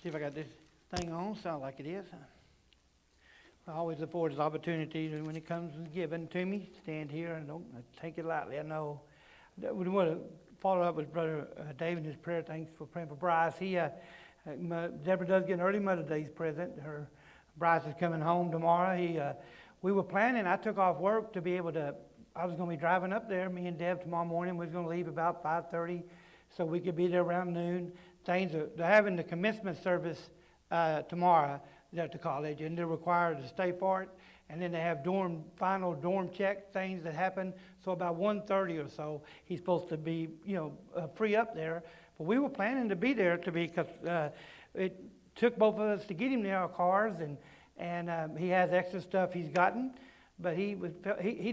See if I got this thing on. Sounds like it is. I always look forward to the opportunity when it comes given to me. Stand here and don't take it lightly. I know. We want to follow up with Brother David and his prayer. Thanks for praying for Bryce. Deborah does get an early Mother's Day present. Her Bryce is coming home tomorrow. We were planning. I took off work to be able to. I was going to be driving up there. Me and Deb tomorrow morning. We was going to leave about 5:30, so we could be there around noon. They're having the commencement service tomorrow at the college, and they're required to stay for it. And then they have final dorm check things that happen. So about 1:30 or so, he's supposed to be, free up there. But we were planning to be there because it took both of us to get him there, our cars, and he has extra stuff he's gotten. But he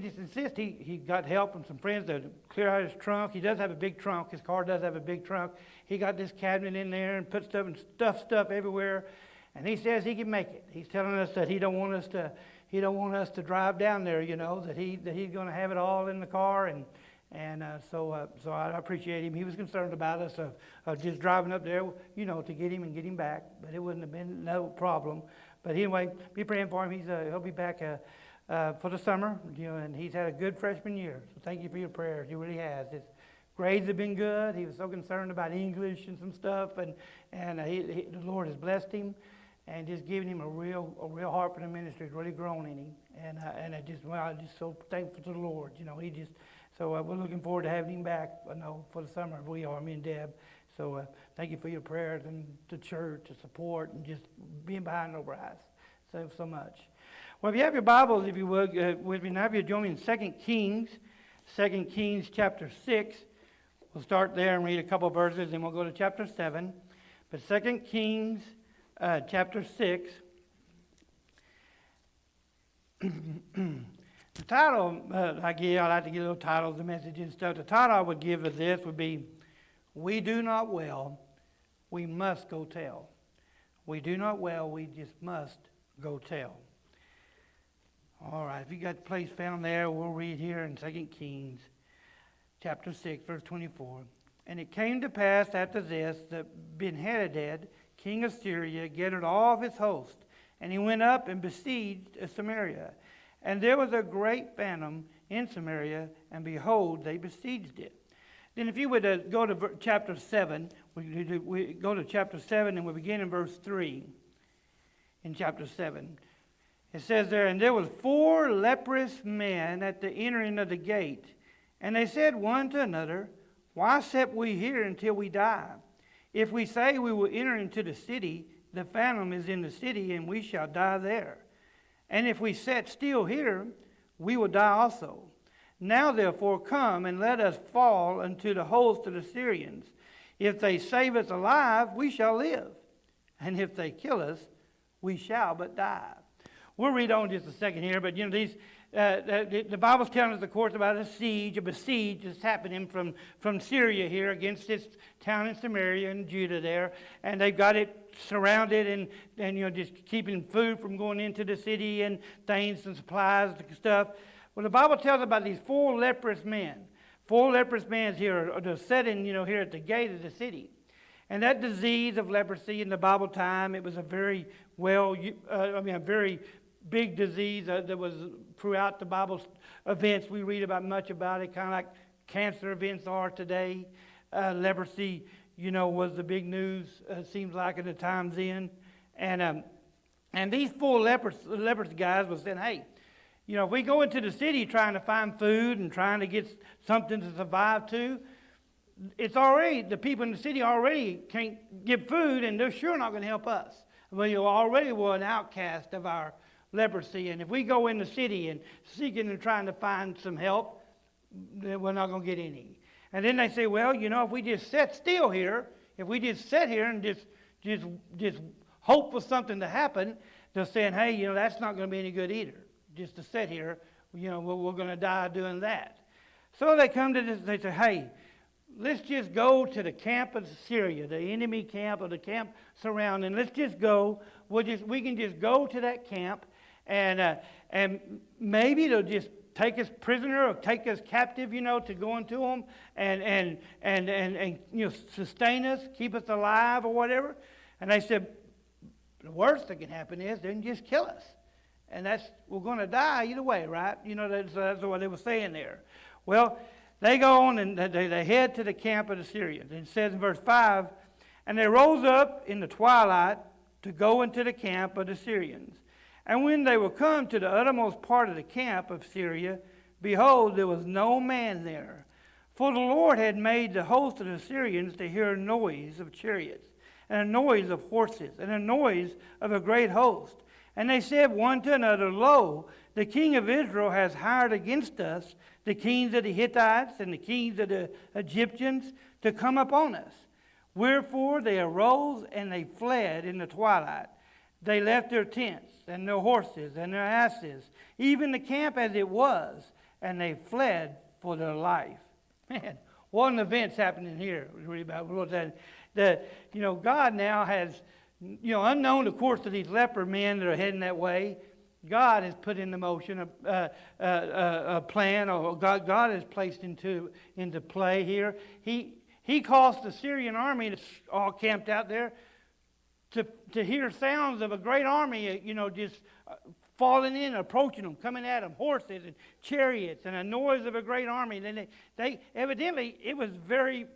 just insists. He got help from some friends to clear out his trunk. He does have a big trunk. His car does have a big trunk. He got this cabinet in there and put stuff and stuff everywhere. And he says he can make it. He's telling us that he don't want us to drive down there. That he's going to have it all in the car. So I appreciate him. He was concerned about us of just driving up there, to get him and get him back. But it wouldn't have been no problem. But anyway, be praying for him. He'll be back for the summer, and he's had a good freshman year. So thank you for your prayers. He really has. His grades have been good. He was so concerned about English and some stuff, and the Lord has blessed him and just given him a real heart for the ministry. It's really grown in him, and I'm just so thankful to the Lord. So we're looking forward to having him back. For the summer we are, me and Deb. So thank you for your prayers and the church, the support, and just being behind no Bryce. So much. Well, if you have your Bibles, if you would, with me now, if you join me in 2 Kings chapter 6. We'll start there and read a couple of verses, then we'll go to chapter 7. But 2 Kings chapter 6. The title I like to give little titles, the message and stuff. The title I would give of this would be, "We do not well, we must go tell." We do not well, we just must go tell. All right, if you got the place found there, we'll read here in 2 Kings chapter 6, verse 24. "And it came to pass after this that Ben-Hadad, king of Syria, gathered all of his host, and he went up and besieged Samaria. And there was a great famine in Samaria, and behold, they besieged it." Then if you would go to chapter 7, we go to chapter 7, and we begin in verse 3 in chapter 7. It says there, "And there was 4 leprous men at the entering of the gate. And they said one to another, Why sit we here until we die? If we say we will enter into the city, the famine is in the city, and we shall die there. And if we sit still here, we will die also. Now therefore come, and let us fall into the host of the Syrians. If they save us alive, we shall live. And if they kill us, we shall but die." We'll read on just a second here, but the Bible's telling us, of course, about a besiege that's happening from Syria here against this town in Samaria and Judah there, and they've got it surrounded and just keeping food from going into the city and things and supplies and stuff. Well, the Bible tells about these 4 leprous men. 4 leprous men here are sitting, here at the gate of the city. And that disease of leprosy in the Bible time, it was a very very big disease that was throughout the Bible events. We read much about it, kind of like cancer events are today. Leprosy, was the big news, seems like, at the times then. And these 4 leprous guys were saying, hey, if we go into the city trying to find food and trying to get something to survive to, the people in the city already can't get food, and they're sure not going to help us. We already were an outcast of our leprosy, and if we go in the city and seeking and trying to find some help, then we're not going to get any. And then they say, well, if we just sit still here, if we just sit here and just hope for something to happen, they're saying, hey, that's not going to be any good either. Just to sit here, we're going to die doing that. So they come to this, they say, hey, let's just go to the camp of Syria, the enemy camp or the camp surrounding. Let's just go. We can just go to that camp, and maybe they'll just take us prisoner or take us captive, to go into them and sustain us, keep us alive or whatever. And they said, the worst that can happen is they can just kill us. And we're going to die either way, right? You know, that's what they were saying there. Well, they go on and they head to the camp of the Syrians. And it says in verse 5, and they rose up in the twilight to go into the camp of the Syrians. And when they were come to the uttermost part of the camp of Syria, behold, there was no man there. For the Lord had made the host of the Syrians to hear a noise of chariots, and a noise of horses, and a noise of a great host. And they said one to another, Lo, the king of Israel has hired against us the kings of the Hittites and the kings of the Egyptians to come upon us. Wherefore they arose and they fled in the twilight. They left their tents and their horses and their asses, even the camp as it was, and they fled for their life. Man, what an event's happening here. Read about that. God now has, unknown, of course, to these leper men that are heading that way, God has put into motion a plan, or God has placed into play here. He caused the Syrian army that's all camped out there to hear sounds of a great army, just falling in, approaching them, coming at them, horses and chariots, and a noise of a great army. Then they evidently, it was very,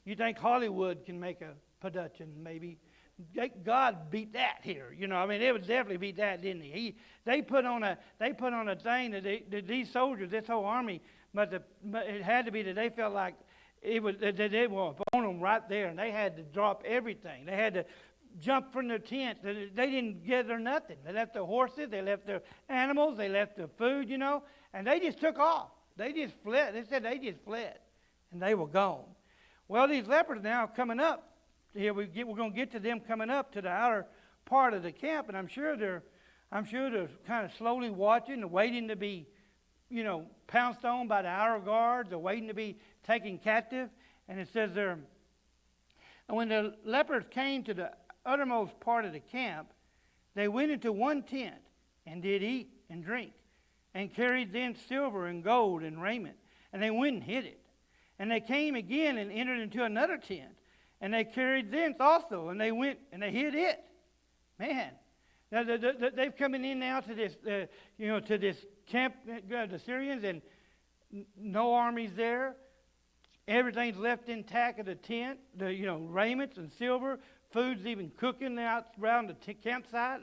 you think Hollywood can make a production, maybe. God beat that here, it would definitely beat that, didn't he? They put on a thing that these soldiers, this whole army, but it had to be that they felt like it was that they were upon them right there, and they had to drop everything. They had to jump from their tents. They didn't gather nothing. They left their horses, they left their animals, they left their food, and they just took off. They just fled. They said they just fled, and they were gone. Well, these lepers now coming up. Here we're going to get to them coming up to the outer part of the camp, and I'm sure they're kind of slowly watching and waiting to be, pounced on by the outer guards, or waiting to be taken captive. And it says there, and when the lepers came to the uttermost part of the camp, they went into one tent and did eat and drink, and carried thence silver and gold and raiment, and they went and hid it. And they came again and entered into another tent, and they carried thence also, and they went and they hid it. Man, now they've coming in now to this, to this camp, the Syrians, and no armies there. Everything's left intact of the tent, raiments and silver, food's even cooking out around the campsite,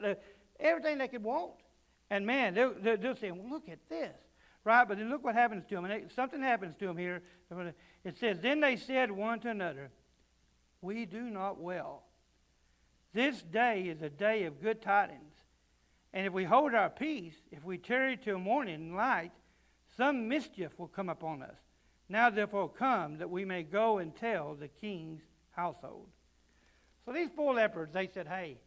everything they could want. And man, they're saying, well, look at this, right? But then look what happens to them. And something happens to them here. It says, then they said one to another, we do not well. This day is a day of good tidings. And if we hold our peace, if we tarry till morning and light, some mischief will come upon us. Now therefore come, that we may go and tell the king's household. So these four lepers, they said, hey,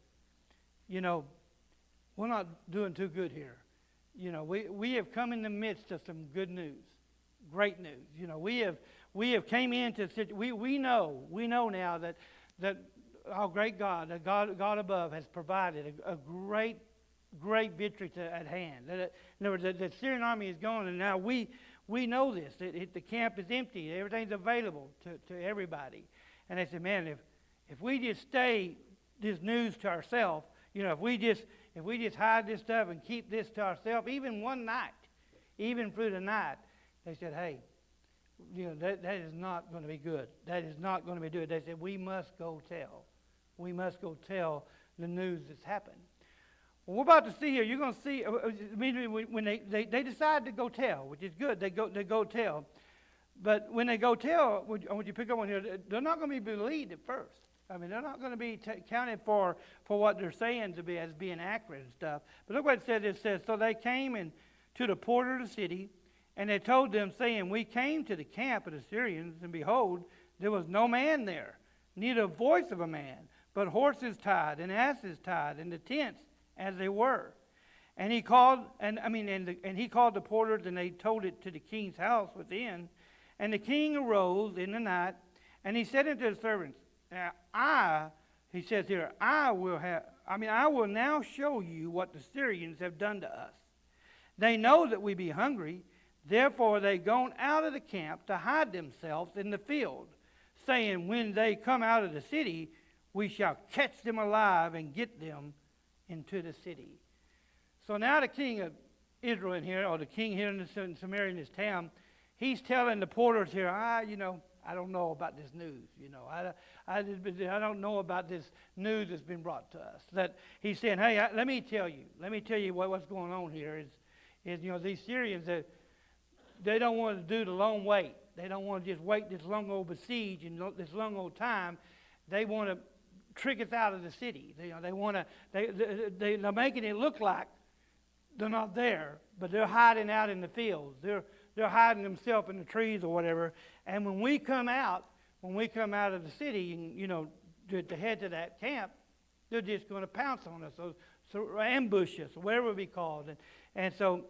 we're not doing too good here. We have come in the midst of some good news, great news. We have came into we know now that our great God, the God above, has provided a great victory at hand. In other words, the Syrian army is gone, and now we know this. The camp is empty. Everything's available to everybody. And they said, man, if we just stay this news to ourselves, if we just hide this stuff and keep this to ourselves, even one night, even through the night, they said, hey, that is not going to be good. That is not going to be good. They said, we must go tell. We must go tell the news that's happened. Well, we're about to see here. You're going to see immediately when they decide to go tell, which is good. They go tell. But when they go tell, I want you to pick up on here, they're not going to be believed at first. They're not going to be counted for what they're saying to be as being accurate and stuff. But look what it says. It says, so they came to the porter of the city, and they told them, saying, we came to the camp of the Syrians, and behold, there was no man there, neither voice of a man, but horses tied and asses tied, and the tents as they were. And he called, and he called the porters, and they told it to the king's house within. And the king arose in the night, and he said unto the servants, he says here, I will now show you what the Syrians have done to us. They know that we be hungry, therefore they gone out of the camp to hide themselves in the field, saying, when they come out of the city, we shall catch them alive and get them into the city. So now the king of Israel in here, or the king here in Samaria in this town, he's telling the porters here, I don't know about this news. I don't know about this news that's been brought to us. That he's saying, hey, let me tell you what's going on here is these Syrians, that they don't want to do the long wait. They don't want to just wait this long old besiege and this long old time. They want to trick us out of the city. They're making it look like they're not there, but they're hiding out in the fields. They're hiding themselves in the trees or whatever. And when we come out of the city and to head to that camp, they're just going to pounce on us, so ambush us, or whatever it be called. And so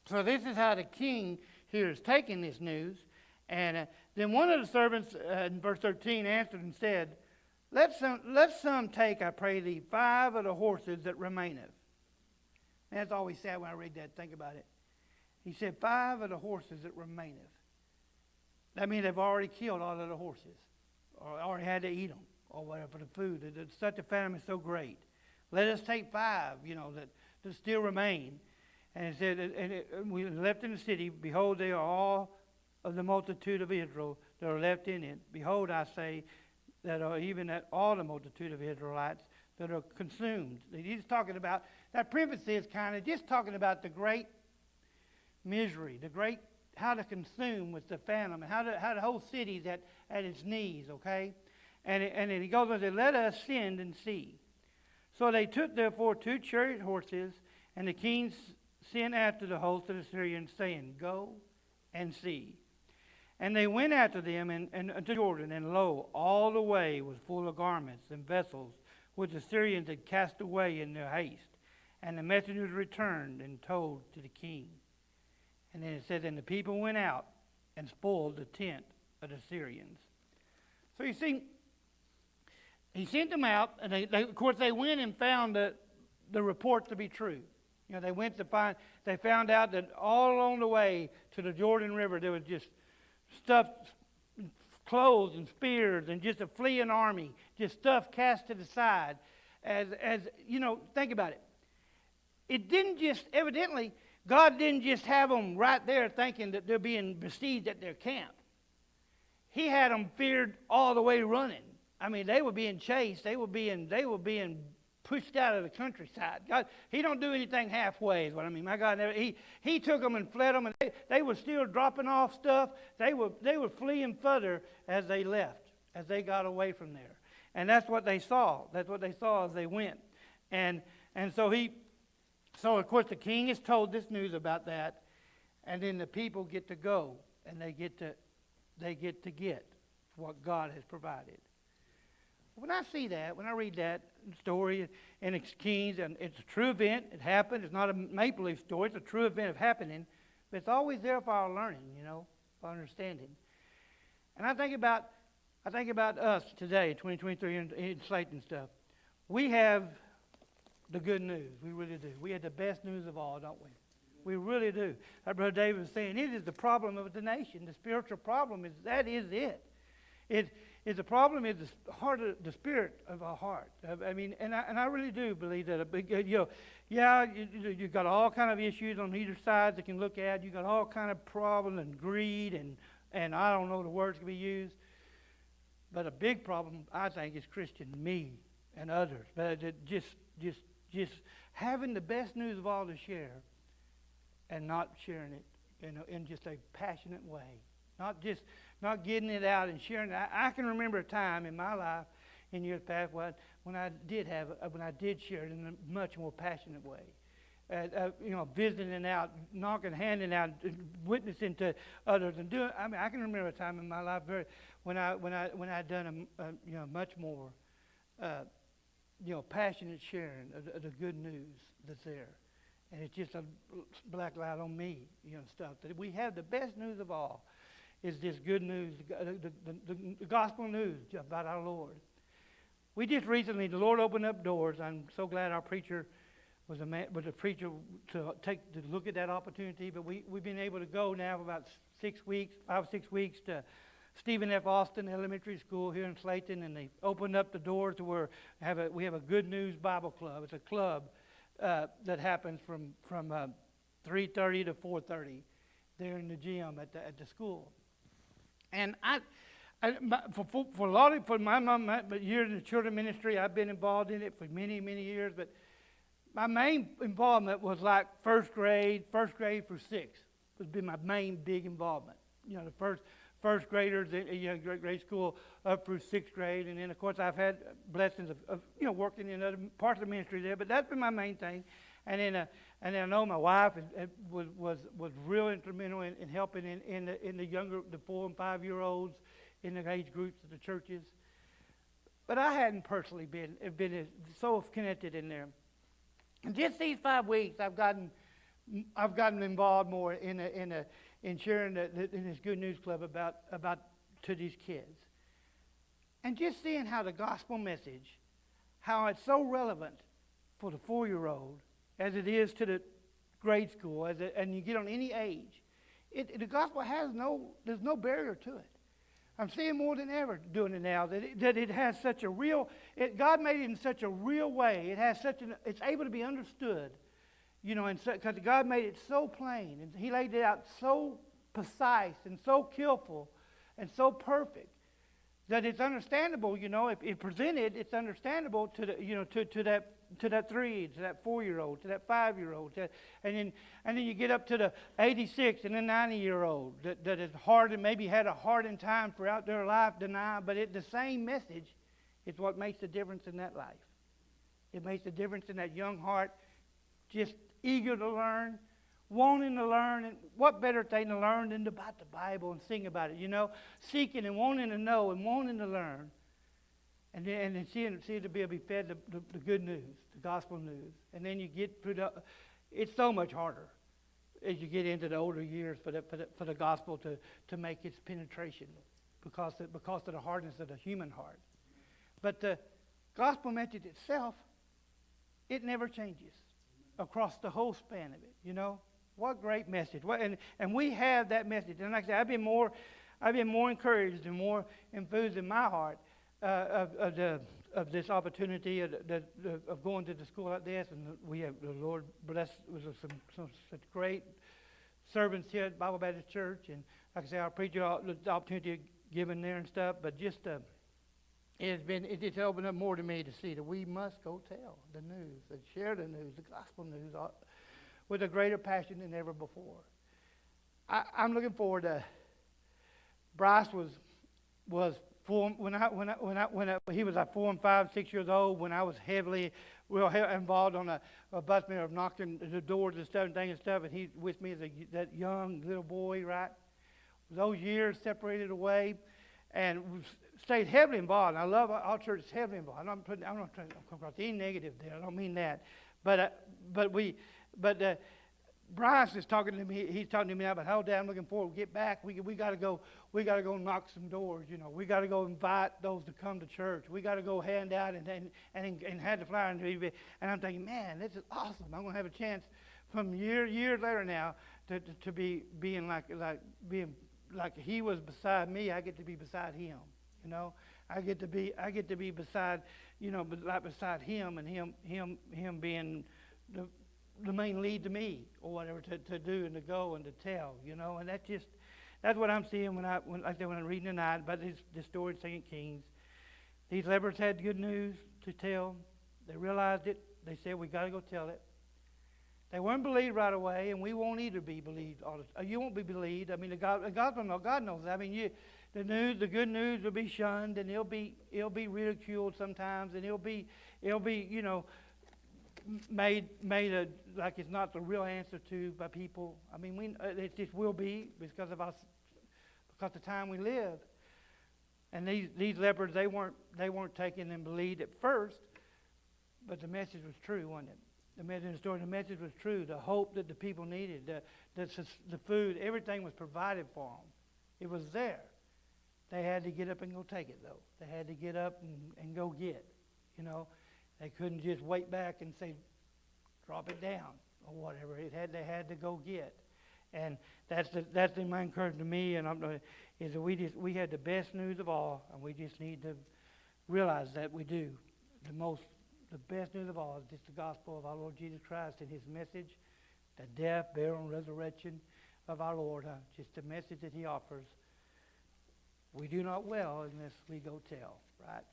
this is how the king here is taking this news. And then one of the servants in verse 13 answered and said, Let some take, I pray thee, 5 of the horses that remaineth. And that's always sad when I read that. Think about it. He said, 5 of the horses that remaineth. That means they've already killed all of the horses, or already had to eat them, or whatever, for the food. Such a famine is so great. Let us take 5, that still remain. And it said, and we left in the city. Behold, they are all of the multitude of Israel that are left in it. Behold, I say, that are even at all the multitude of Israelites that are consumed. He's talking about, that preface is kind of just talking about the great misery, how to consume with the famine, how the whole city's at its knees, okay? And then he goes on and says, let us send and see. So they took therefore 2 chariot horses, and the king sent after the host of the Syrians, saying, Go and see. And they went after them and to Jordan, and lo, all the way was full of garments and vessels, which the Syrians had cast away in their haste. And the messengers returned and told to the king. And then it says, and the people went out and spoiled the tent of the Syrians. So you see, he sent them out, and of course they went and found the report to be true. They found out that all along the way to the Jordan River there was just stuff, clothes and spears, and just a fleeing army, just stuff cast to the side. As think about it. It didn't just, evidently, God didn't just have them right there thinking that they're being besieged at their camp. He had them feared all the way running. I mean, they were being chased. They were being pushed out of the countryside. God, He don't do anything halfway, is what I mean. My God, He took them and fled them, and they were still dropping off stuff. They were fleeing further as they left, as they got away from there. And that's what they saw. That's what they saw as they went. And so of course the king is told this news about that, and then the people get to go, and they get to what God has provided. When I see that, when I read that story, and it's Kings, and it's a true event, it happened. It's not a make-believe story. It's a true event of happening, but it's always there for our learning, for our understanding. And I think about us today, 2023, in Slaton stuff. We have the good news. We really do. We have the best news of all, don't we? We really do. Like Brother David was saying, it is the problem of the nation. The spiritual problem is it. The problem is the spirit of our heart. I mean, and I really do believe that you've got all kind of issues on either side that can look at. You've got all kind of problems and greed and I don't know the words can be used. But a big problem, I think, is Christian, me and others. But just having the best news of all to share and not sharing it in just a passionate way. Not getting it out and sharing it. I can remember a time in my life in years past when I did share it in a much more passionate way. Visiting out, knocking, handing out, witnessing to others, and doing. I mean, I can remember a time in my life when I'd done a much more passionate sharing of the good news that's there, and it's just a black light on me, stuff that we have the best news of all. Is this good news, the gospel news about our Lord. We just recently, the Lord opened up doors. I'm so glad our preacher was a preacher to look at that opportunity. But we've been able to go now for about 5 or 6 weeks to Stephen F. Austin Elementary School here in Slaton, and they opened up the doors to where we have a Good News Bible Club. It's a club that happens from 3:30 to 4:30 there in the gym at the school. And for a lot of for my mom, but years in the children ministry, I've been involved in it for many years. But my main involvement was like first grade through sixth. Has been my main big involvement. You know, the first graders in grade school up through sixth grade, and then of course I've had blessings of working in other parts of the ministry there. But that's been my main thing. And then I know my wife was real instrumental in helping in the younger, the 4 and 5 year olds in the age groups of the churches. But I hadn't personally been so connected in there. And just these 5 weeks, I've gotten involved more in sharing in this Good News Club about to these kids, and just seeing how the gospel message, how it's so relevant for the 4-year-old as it is to the grade school, and you get on any age. The gospel there's no barrier to it. I'm seeing more than ever doing it now, that it has such a real, God made it in such a real way. It's able to be understood, and because God made it so plain, and He laid it out so precise and so skillful and so perfect that it's understandable. If it presented, it's understandable to the to that 3, to that 4-year-old, to that 5-year-old, and then you get up to the 86 and the 90-year-old that is hard and maybe had a hardened time throughout their life, but the same message is what makes the difference in that life. It makes the difference in that young heart, just eager to learn, wanting to learn, and what better thing to learn than about the Bible and sing about it, seeking and wanting to know and wanting to learn. And then seeing to be able to be fed the good news, the gospel news. And then you get through it's so much harder as you get into the older years for the gospel to make its penetration because of the hardness of the human heart. But the gospel message itself, it never changes across the whole span of it, What great message. And we have that message. And like I said, I've been more encouraged and more enthused in my heart of this opportunity of going to the school like this, and we have the Lord bless with some such great servants here at Bible Baptist Church, and like I say, our preacher the opportunity given there and stuff. But just it's opened up more to me to see that we must go tell the news and share the news, the gospel news, with a greater passion than ever before. I'm looking forward to. Bryce was. When he was like 4 and 5, 6 years old, when I was real involved on a bus man of knocking the doors and stuff and stuff, and he with me as that young little boy, right? Those years separated away, and we stayed heavily involved. And I love our church is heavily involved. I'm not trying to come across any negative there. I don't mean that, but Bryce is talking to me. He's talking to me now about how I'm looking forward. We get back. We got to go. We got to go knock some doors. We got to go invite those to come to church. We got to go hand out and have the flyer. And I'm thinking, man, this is awesome. I'm going to have a chance from years later now to be being like he was beside me. I get to be beside him. I get to be beside beside him, and him being the main lead to me, or whatever, to do and to go and to tell, and that's what I'm seeing when I'm reading tonight about this story in 2 Kings. These lepers had good news to tell. They realized it. They said, we got to go tell it. They weren't believed right away, and we won't either be believed. You won't be believed. I mean, God knows that. I mean, the good news will be shunned, and it'll be ridiculed sometimes, and it'll be made like it's not the real answer to by people. I mean, it just will be because of the time we live. And these lepers, they weren't taken and believed at first, but the message was true, wasn't it? The message was true. The hope that the people needed, the food, everything was provided for them. It was there. They had to get up and go take it, though. They had to get up and go get. They couldn't just wait back and say, drop it down or whatever. They had to go get. And that's the my encouragement to me, and is that we had the best news of all, and we just need to realize that we do. The best news of all is just the gospel of our Lord Jesus Christ and His message, the death, burial, and resurrection of our Lord. Just the message that He offers. We do not well unless we go tell, right?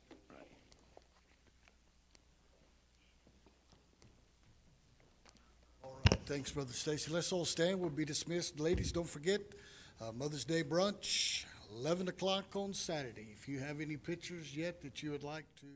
All right, thanks, Brother Stacy. Let's all stand. We'll be dismissed. Ladies, don't forget, Mother's Day brunch, 11 o'clock on Saturday. If you have any pictures yet that you would like to...